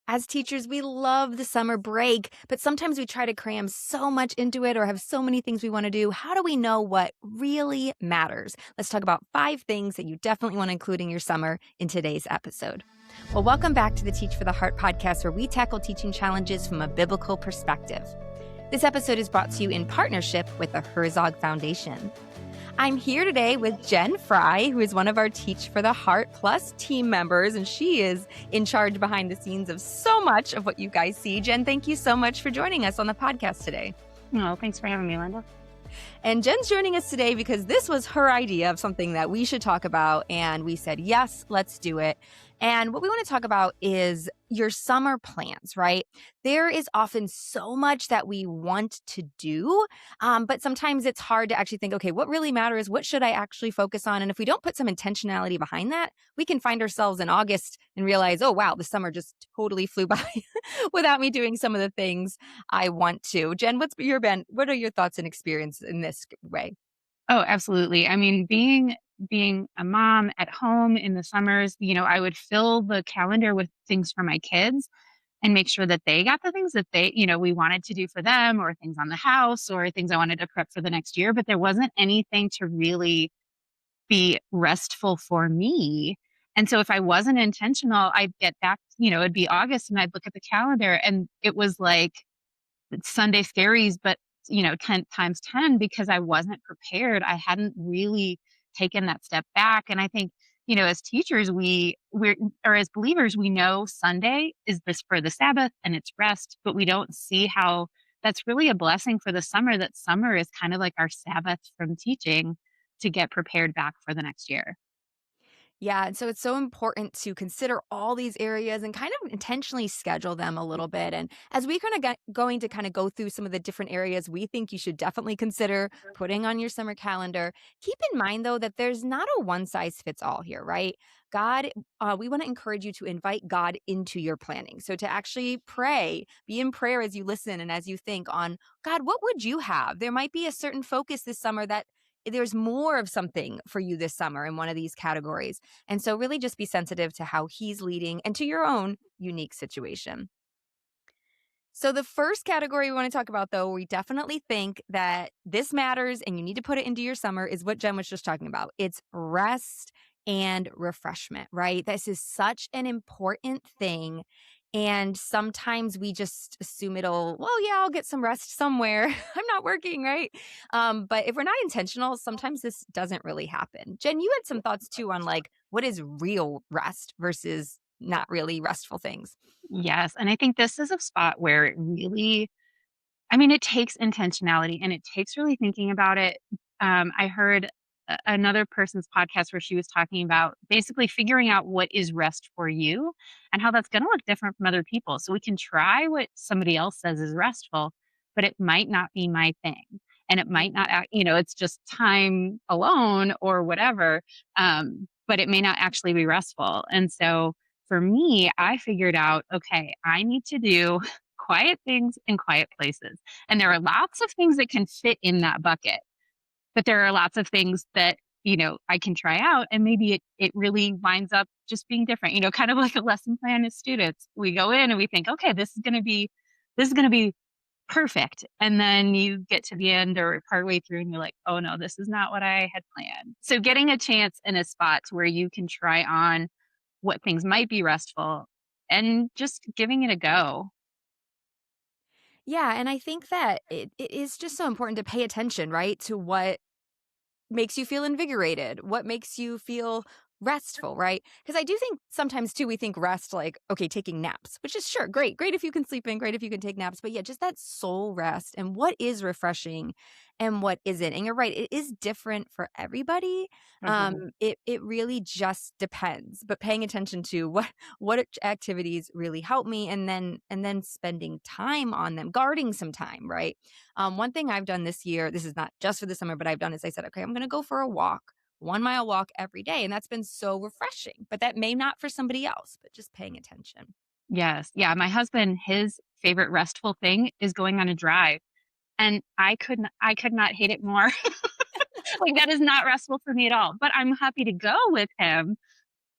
As teachers, we love the summer break, but sometimes we try to cram so much into it or have so many things we want to do. How do we know what really matters? Let's talk about 5 things that you definitely want to include in your summer in today's episode. Well, welcome back to the Teach for the Heart podcast, where we tackle teaching challenges from a biblical perspective. This episode is brought to you in partnership with the Herzog Foundation. I'm here today with Jen Fry, who is one of our Teach for the Heart Plus team members, and she is in charge behind the scenes of so much of what you guys see. Jen, thank you so much for joining us on the podcast today. Oh, thanks for having me, Linda. And Jen's joining us today because this was her idea of something that we should talk about, and we said, yes, let's do it. And what we want to talk about is your summer plans, right? There is often so much that we want to do, but sometimes it's hard to actually think, okay, what really matters? What should I actually focus on? And if we don't put some intentionality behind that, we can find ourselves in August and realize, oh, wow, the summer just totally flew by without me doing some of the things I want to. Jen, what are your thoughts and experience in this way? Oh, absolutely. I mean, being a mom at home in the summers, I would fill the calendar with things for my kids and make sure that they got the things that we wanted to do for them, or things on the house, or things I wanted to prep for the next year. But there wasn't anything to really be restful for me. And so if I wasn't intentional, I'd get back, it'd be August and I'd look at the calendar and it was like Sunday scaries, but 10 times 10, because I wasn't prepared. I hadn't really taken that step back. And I think, as teachers, or as believers, we know Sunday is this for the Sabbath and it's rest, but we don't see how that's really a blessing for the summer, that summer is kind of like our Sabbath from teaching to get prepared back for the next year. Yeah, and so it's so important to consider all these areas and kind of intentionally schedule them a little bit. And as we kind of going to kind of go through some of the different areas we think you should definitely consider putting on your summer calendar, keep in mind though that there's not a one size fits all here, right? We want to encourage you to invite God into your planning. So to actually pray, be in prayer as you listen and as you think on, God, what would you have? There might be a certain focus this summer that there's more of something for you this summer in one of these categories. And so really just be sensitive to how he's leading and to your own unique situation. So the first category we want to talk about, though, we definitely think that this matters and you need to put it into your summer, is what Jen was just talking about. It's rest and refreshment, right? This is such an important thing. And sometimes we just assume I'll get some rest somewhere. I'm not working, right? But if we're not intentional, sometimes this doesn't really happen. Jen, you had some thoughts too on like, what is real rest versus not really restful things? Yes. And I think this is a spot where it really, I mean, it takes intentionality and it takes really thinking about it. I heard another person's podcast where she was talking about basically figuring out what is rest for you and how that's going to look different from other people. So we can try what somebody else says is restful, but it might not be my thing. And it might not, it's just time alone or whatever. But it may not actually be restful. And so for me, I figured out, okay, I need to do quiet things in quiet places. And there are lots of things that can fit in that bucket, but there are lots of things that, I can try out and maybe it really winds up just being different, kind of like a lesson plan as students. We go in and we think, okay, this is going to be perfect. And then you get to the end or partway through and you're like, oh no, this is not what I had planned. So getting a chance in a spot where you can try on what things might be restful and just giving it a go. Yeah, and I think that it is just so important to pay attention, right, to what makes you feel invigorated, what makes you feel restful, right? Because I do think sometimes too, we think rest like, okay, taking naps, which is sure, great if you can sleep in, great if you can take naps. But yeah, just that soul rest and what is refreshing and what isn't. And you're right, it is different for everybody. Mhm. It really just depends. But paying attention to what activities really help me and then spending time on them, guarding some time, right? One thing I've done this year, this is not just for the summer, but I've done is I said, okay, I'm going to go for a walk, 1 mile walk every day. And that's been so refreshing, but that may not for somebody else, but just paying attention. Yes. Yeah. My husband, his favorite restful thing is going on a drive. And I could not hate it more. Like that is not restful for me at all. But I'm happy to go with him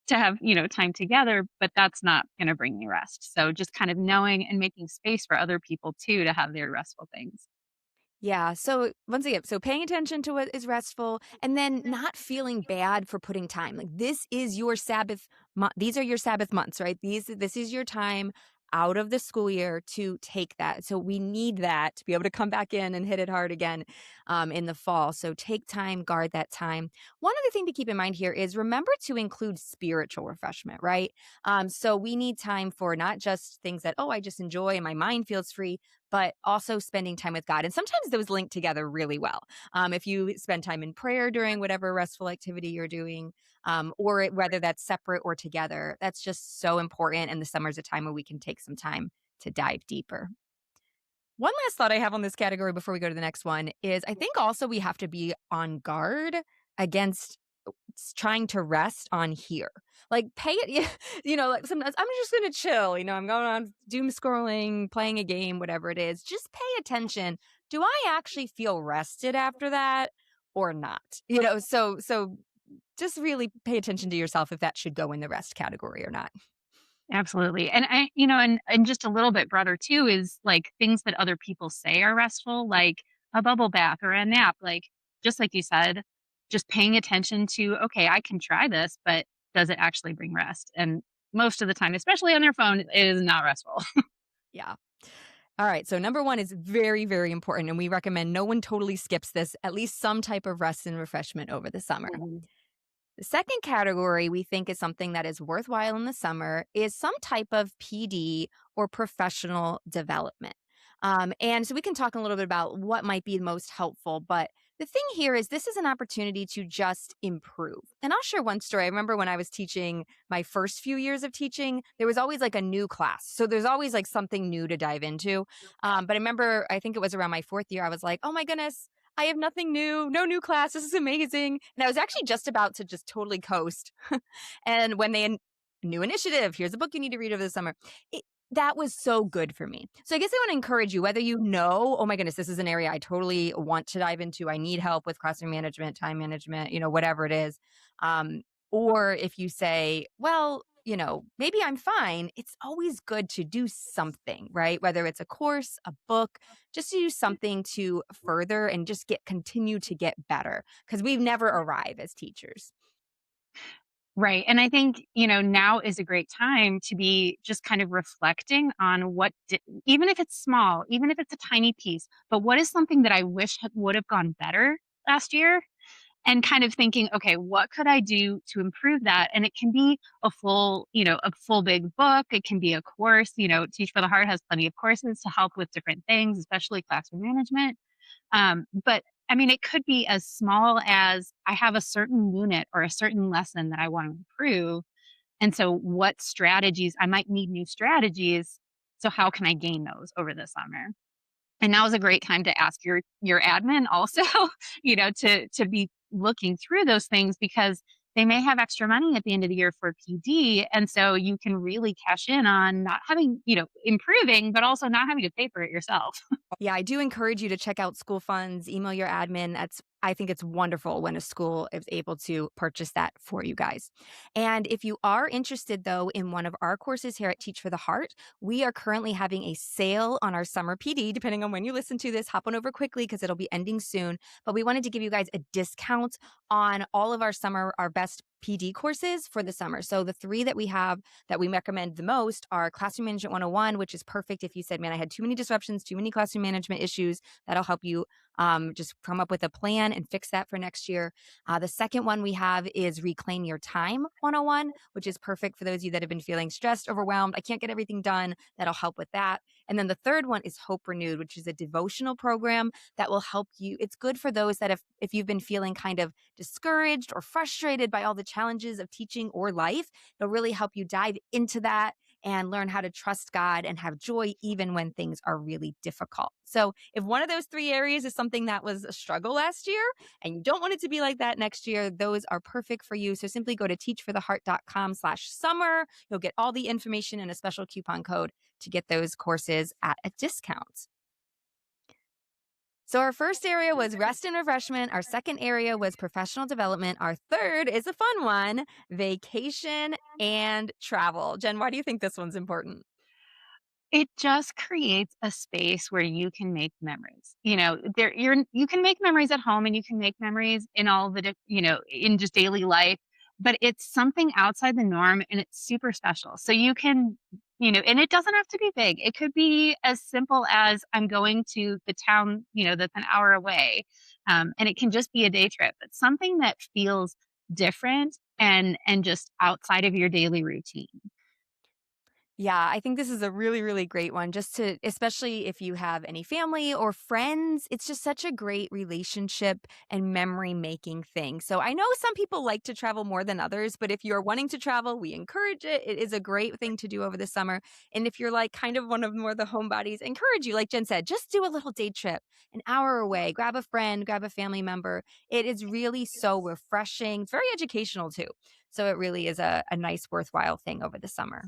to have, time together, but that's not going to bring me rest. So just kind of knowing and making space for other people too to have their restful things. Yeah. So once again, so paying attention to what is restful and then not feeling bad for putting time. Like this is your Sabbath these are your Sabbath months, right? This is your time out of the school year to take that. So we need that to be able to come back in and hit it hard again in the fall. So take time, guard that time. One other thing to keep in mind here is remember to include spiritual refreshment, right? So we need time for not just things that, oh, I just enjoy and my mind feels free, but also spending time with God. And sometimes those link together really well. If you spend time in prayer during whatever restful activity you're doing, whether that's separate or together, that's just so important. And the summer's a time where we can take some time to dive deeper. One last thought I have on this category before we go to the next one is I think also we have to be on guard against trying to rest on here. Like pay it, yeah, like sometimes I'm just gonna chill. I'm going on doom scrolling, playing a game, whatever it is. Just pay attention. Do I actually feel rested after that or not? So just really pay attention to yourself if that should go in the rest category or not. Absolutely. And and just a little bit broader too is like things that other people say are restful, like a bubble bath or a nap. Like just like you said, just paying attention to, okay, I can try this, but does it actually bring rest? And most of the time, especially on their phone, it is not restful. Yeah. All right. So number one is very, very important. And we recommend no one totally skips this, at least some type of rest and refreshment over the summer. Mhm. The second category we think is something that is worthwhile in the summer is some type of PD or professional development. And so we can talk a little bit about what might be most helpful. But the thing here is this is an opportunity to just improve. And I'll share one story. I remember when I was teaching my first few years of teaching, there was always like a new class. So there's always like something new to dive into. But I remember, I think it was around my fourth year, I was like, oh my goodness, I have nothing new, no new class. This is amazing. And I was actually just about to just totally coast. And when new initiative, here's a book you need to read over the summer. That was so good for me. So I guess I want to encourage you, whether oh my goodness, this is an area I totally want to dive into. I need help with classroom management, time management, whatever it is. Um, or if you say, well, maybe I'm fine. It's always good to do something, right? Whether it's a course, a book, just to do something to further and just continue to get better because we never arrive as teachers. Right. And I think, now is a great time to be just kind of reflecting on even if it's small, even if it's a tiny piece, but what is something that I wish would have gone better last year? And kind of thinking, okay, what could I do to improve that? And it can be a full big book. It can be a course. Teach for the Heart has plenty of courses to help with different things, especially classroom management. But I mean, it could be as small as I have a certain unit or a certain lesson that I want to improve. And so, what strategies I might need new strategies. So, how can I gain those over the summer? And now is a great time to ask your admin also, to be looking through those things because they may have extra money at the end of the year for PD. And so you can really cash in on not having, improving, but also not having to pay for it yourself. Yeah, I do encourage you to check out school funds, email your admin. I think it's wonderful when a school is able to purchase that for you guys. And if you are interested though in one of our courses here at Teach for the Heart, we are currently having a sale on our summer PD. Depending on when you listen to this, hop on over quickly because it'll be ending soon. But we wanted to give you guys a discount on all of our best PD courses for the summer. So the three that we have that we recommend the most are Classroom Management 101, which is perfect if you said, man, I had too many disruptions, too many classroom management issues. That'll help you just come up with a plan and fix that for next year. The second one we have is Reclaim Your Time 101, which is perfect for those of you that have been feeling stressed, overwhelmed. I can't get everything done. That'll help with that. And then the third one is Hope Renewed, which is a devotional program that will help you. It's good for those that if you've been feeling kind of discouraged or frustrated by all the challenges of teaching or life, it'll really help you dive into that and learn how to trust God and have joy even when things are really difficult. So, if one of those three areas is something that was a struggle last year and you don't want it to be like that next year, those are perfect for you. So, simply go to teachfortheheart.com/summer. You'll get all the information and a special coupon code to get those courses at a discount. So our first area was rest and refreshment. Our second area was professional development. Our third is a fun one, vacation and travel. Jen, why do you think this one's important? It just creates a space where you can make memories. You can make memories at home and you can make memories in all the in just daily life, but it's something outside the norm and it's super special. So you can, and it doesn't have to be big. It could be as simple as I'm going to the town, that's an hour away. And it can just be a day trip. It's something that feels different and just outside of your daily routine. Yeah, I think this is a really, really great one just to, especially if you have any family or friends, it's just such a great relationship and memory making thing. So I know some people like to travel more than others, but if you're wanting to travel, we encourage it. It is a great thing to do over the summer. And if you're like kind of one of more of the homebodies, encourage you, like Jen said, just do a little day trip, an hour away, grab a friend, grab a family member. It is really so refreshing. It's very educational too. So it really is a nice, worthwhile thing over the summer.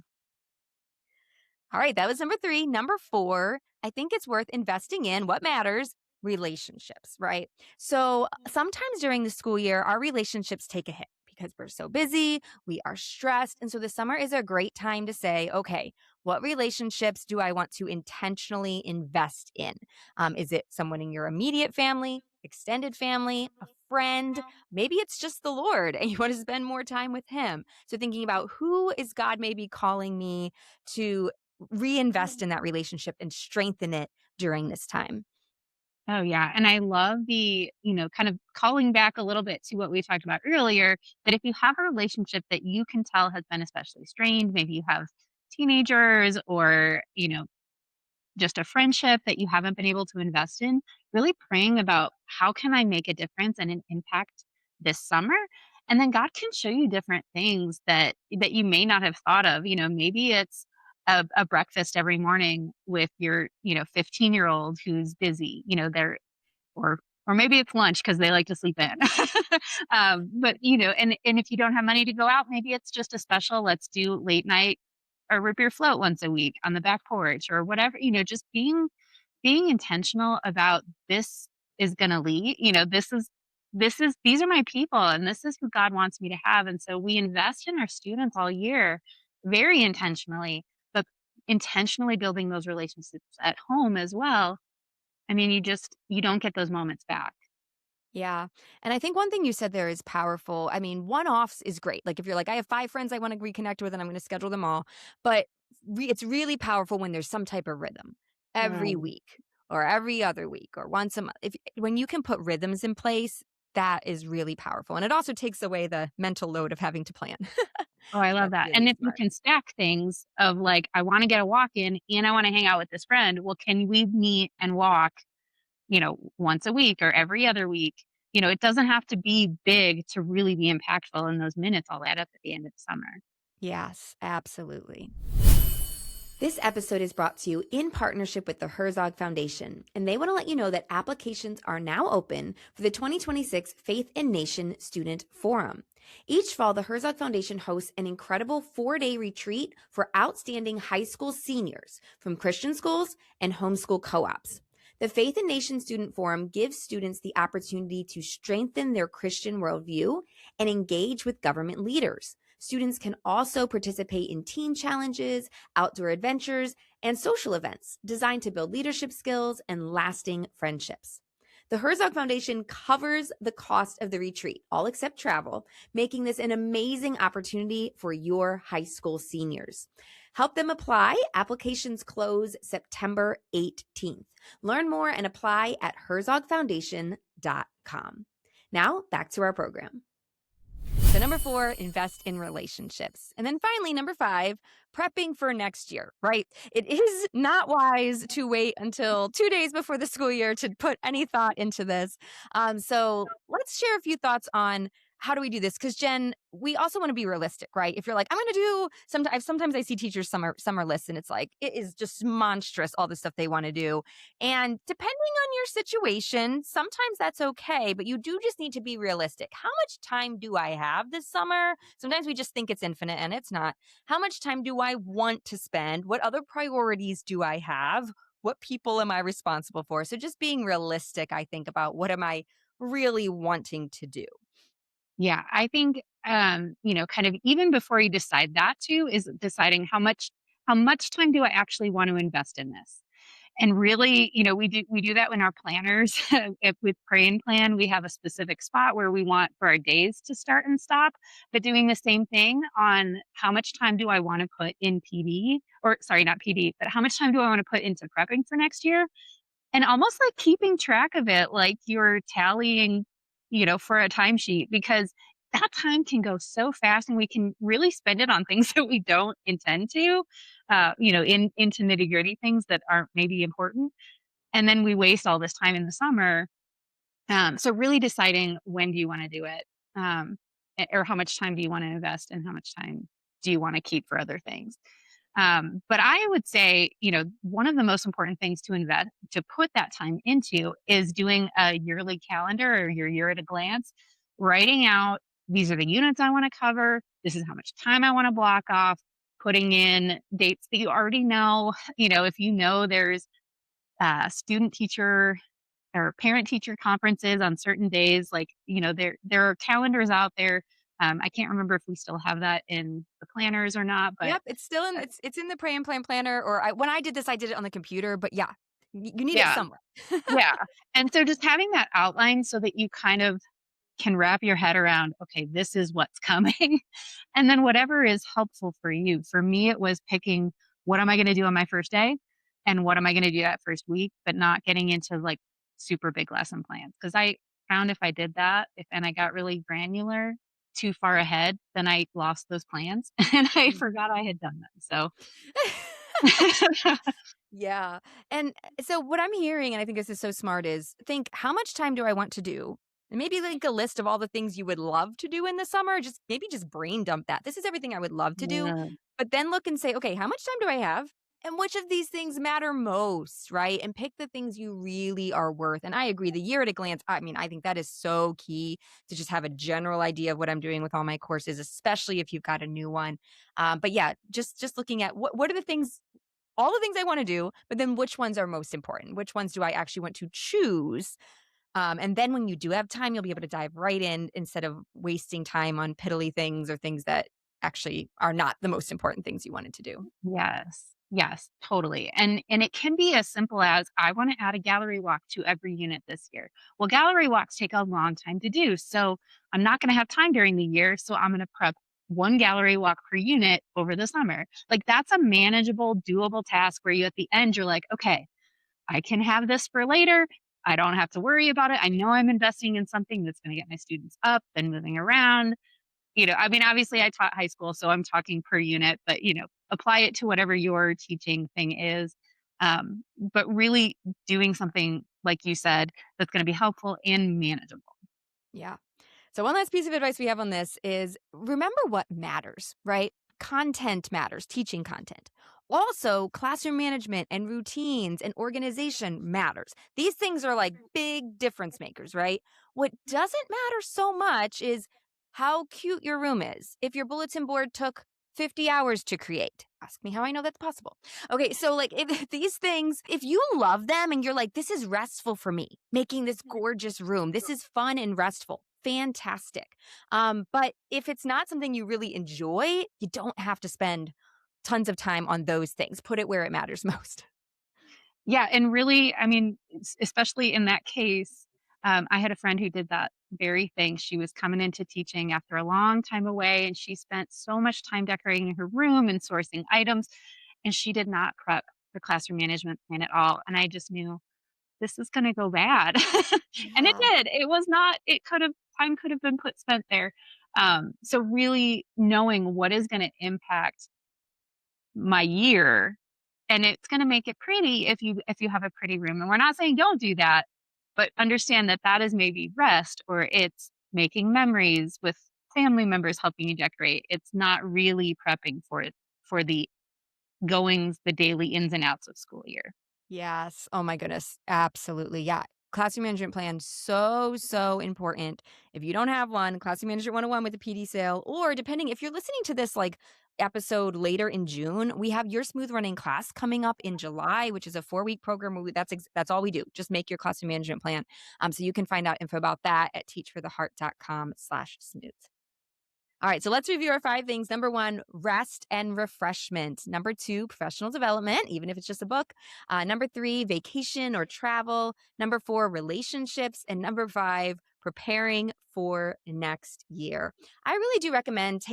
All right, that was number 3. Number 4, I think it's worth investing in what matters, relationships, right? So sometimes during the school year, our relationships take a hit because we're so busy, we are stressed. And so the summer is a great time to say, okay, what relationships do I want to intentionally invest in? Is it someone in your immediate family, extended family, a friend? Maybe it's just the Lord and you want to spend more time with Him. So thinking about who is God maybe calling me to reinvest in that relationship and strengthen it during this time. Oh, yeah, and I love the, kind of calling back a little bit to what we talked about earlier, that if you have a relationship that you can tell has been especially strained, maybe you have teenagers or, just a friendship that you haven't been able to invest in, really praying about how can I make a difference and an impact this summer? And then God can show you different things that you may not have thought of. Maybe it's a breakfast every morning with your, 15-year-old who's busy. Or maybe it's lunch because they like to sleep in. But and if you don't have money to go out, maybe it's just a special. Let's do late night or rip your float once a week on the back porch or whatever, just being intentional about this is gonna lead, these are my people and this is who God wants me to have. And so we invest in our students all year very intentionally, but intentionally building those relationships at home as well. I mean, you don't get those moments back. Yeah. And I think one thing you said there is powerful. I mean, one offs is great. Like if you're like, I have 5 friends I want to reconnect with and I'm going to schedule them all. But it's really powerful when there's some type of rhythm every Right. week or every other week or once a month. When you can put rhythms in place, that is really powerful. And it also takes away the mental load of having to plan. Oh, I So love that's that. really And if you smart. can stack things of like, I want to get a walk in and I want to hang out with this friend, well, can we meet and walk, once a week or every other week? It doesn't have to be big to really be impactful, and those minutes all add up at the end of the summer. Yes, absolutely. This episode is brought to you in partnership with the Herzog Foundation, and they want to let you know that applications are now open for the 2026 Faith and Nation Student Forum. Each fall, the Herzog Foundation hosts an incredible 4-day retreat for outstanding high school seniors from Christian schools and homeschool co-ops. The Faith and Nation Student Forum gives students the opportunity to strengthen their Christian worldview and engage with government leaders. Students can also participate in teen challenges, outdoor adventures, and social events designed to build leadership skills and lasting friendships. The Herzog Foundation covers the cost of the retreat, all except travel, making this an amazing opportunity for your high school seniors. Help them apply. Applications close September 18th. Learn more and apply at herzogfoundation.com. Now, back to our program. So, number 4, invest in relationships. And then finally, number 5, prepping for next year, right? It is not wise to wait until 2 days before the school year to put any thought into this. So, let's share a few thoughts on how do we do this? Because Jen, we also want to be realistic, right? If you're like, I'm going to do sometimes I see teachers summer lists, and it's like it is just monstrous all the stuff they want to do. And depending on your situation, sometimes that's okay, but you do just need to be realistic. How much time do I have this summer? Sometimes we just think it's infinite and it's not. How much time do I want to spend? What other priorities do I have? what people am I responsible for? So just being realistic, I think, about what am I really wanting to do. Yeah, I think, kind of even before you decide that too, is deciding how much time do I actually want to invest in this? And really, we do that in our planners. If with Pray and Plan, we have a specific spot where we want for our days to start and stop, but doing the same thing on how much time do I want to put in PD, or sorry, not PD, but how much time do I want to put into prepping for next year? And almost like keeping track of it, like you're tallying, for a timesheet, because that time can go so fast and we can really spend it on things that we don't intend to, into nitty gritty things that aren't maybe important. And then we waste all this time in the summer. So really deciding when do you want to do it, or how much time do you want to invest and how much time do you want to keep for other things. But I would say, one of the most important things to put that time into is doing a yearly calendar or your year at a glance, writing out these are the units I want to cover. This is how much time I want to block off, putting in dates that you already know. If you know there's student teacher or parent teacher conferences on certain days, like, there are calendars out there. I can't remember if we still have that in the planners or not, but Yep, it's still in it's in the Pray and Plan planner, or when I did this, I did it on the computer, but yeah, you need it yeah. somewhere. Yeah, and so just having that outline so that you kind of can wrap your head around, "Okay, this is what's coming," and then whatever is helpful for you. For me, it was picking what am I gonna do on my first day, and what am I gonna do that first week, but not getting into, like, super big lesson plans. Because I found if I did that, and I got really granular too far ahead, then I lost those plans, and I forgot I had done them, so Yeah, and, so what I'm hearing, and I think this is so smart, is think, "How much time do I want to do?" And maybe, like, a list of all the things you would love to do in the summer, just brain dump that. This is everything I would love to do, Yeah. but then look and say, "Okay, how much time do I have? And which of these things matter most?" Right? And pick the things you really are worth, and I agree, the year at a glance, I mean, I think that is so key to just have a general idea of what I'm doing with all my courses, especially if you've got a new one. But yeah, just looking at what are the things, all the things I wanna do, but then which ones are most important? Which ones do I actually want to choose? And then when you do have time, you'll be able to dive right in instead of wasting time on piddly things or things that actually are not the most important things you wanted to do. Yes. Yes, totally. And it can be as simple as I want to add a gallery walk to every unit this year. Well, gallery walks take a long time to do. So I'm not going to have time during the year. So I'm going to prep one gallery walk per unit over the summer. Like that's a manageable, doable task where you at the end you're like, okay, I can have this for later. I don't have to worry about it. I know I'm investing in something that's going to get my students up and moving around. I mean, obviously I taught high school, so I'm talking per unit, but, apply it to whatever your teaching thing is. But really doing something, like you said, that's gonna be helpful and manageable. Yeah. So, one last piece of advice we have on this is remember what matters, right? Content matters, teaching content. Also, classroom management and routines and organization matters. These things are like big difference makers, right? What doesn't matter so much is how cute your room is. If your bulletin board took 50 hours to create, ask me how I know that's possible. Okay, so like if these things, if you love them and you're like, this is restful for me, making this gorgeous room, this is fun and restful, fantastic. But if it's not something you really enjoy, you don't have to spend tons of time on those things. Put it where it matters most. Yeah, and really, I mean, especially in that case, I had a friend who did that very thing. She was coming into teaching after a long time away, and she spent so much time decorating her room and sourcing items, and she did not prep the classroom management plan at all, and I just knew this is gonna go bad. And it Yeah. did. It was not it could have time could have been spent there. So really knowing what is gonna impact my year, and it's gonna make it pretty if you have a pretty room, and we're not saying don't do that, but understand that that is maybe rest or it's making memories with family members helping you decorate. It's not really prepping for the goings, the daily ins and outs of school year. Yes. Oh my goodness. Absolutely. Yeah. Classroom management plan, so important. If you don't have one, Classroom Management 101 with the PD sale, or depending if you're listening to this like episode later in June, we have your smooth running class coming up in July, which is a 4-week program where that's all we do. Just make your classroom management plan. So you can find out info about that at teachfortheheart.com/smooth. All right, so let's review our 5 things. Number 1, rest and refreshment. Number 2, professional development, even if it's just a book. Number 3, vacation or travel. Number 4, relationships. And number 5, preparing for next year. I really do recommend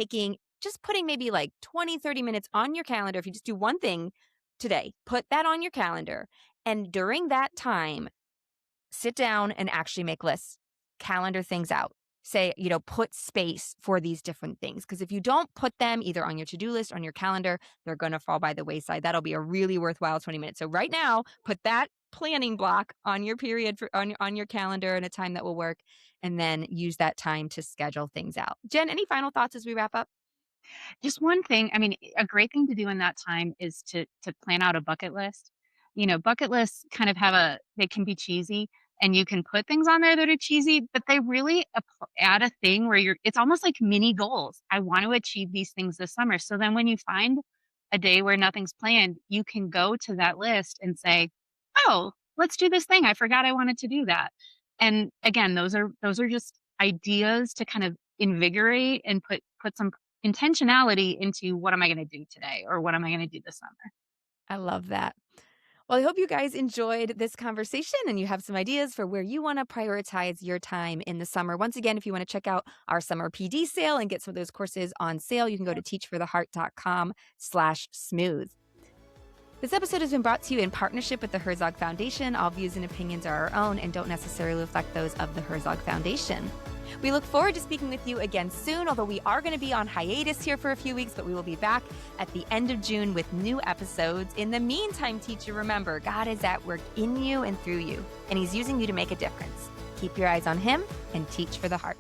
just putting maybe like 20, 30 minutes on your calendar. If you just do one thing today, put that on your calendar. And during that time, sit down and actually make lists, calendar things out. Say, put space for these different things. Because if you don't put them either on your to-do list or on your calendar, they're going to fall by the wayside. That'll be a really worthwhile 20 minutes. So right now, put that planning block on your period on your calendar and a time that will work, and then use that time to schedule things out. Jen, any final thoughts as we wrap up? Just one thing, I mean, a great thing to do in that time is to plan out a bucket list. Bucket lists kind of they can be cheesy, and you can put things on there that are cheesy, but they really add a thing where it's almost like mini goals. I want to achieve these things this summer. So then when you find a day where nothing's planned, you can go to that list and say, "Oh, let's do this thing. I forgot I wanted to do that." And again, those are just ideas to kind of invigorate and put some intentionality into what am I gonna do today or what am I gonna do this summer. I love that. Well, I hope you guys enjoyed this conversation and you have some ideas for where you want to prioritize your time in the summer. Once again, if you want to check out our summer PD sale and get some of those courses on sale, you can go to teachfortheheart.com/smooth. This episode has been brought to you in partnership with the Herzog Foundation. All views and opinions are our own and don't necessarily reflect those of the Herzog Foundation. We look forward to speaking with you again soon, although we are going to be on hiatus here for a few weeks, but we will be back at the end of June with new episodes. In the meantime, teacher, remember, God is at work in you and through you, and He's using you to make a difference. Keep your eyes on Him and teach for the heart.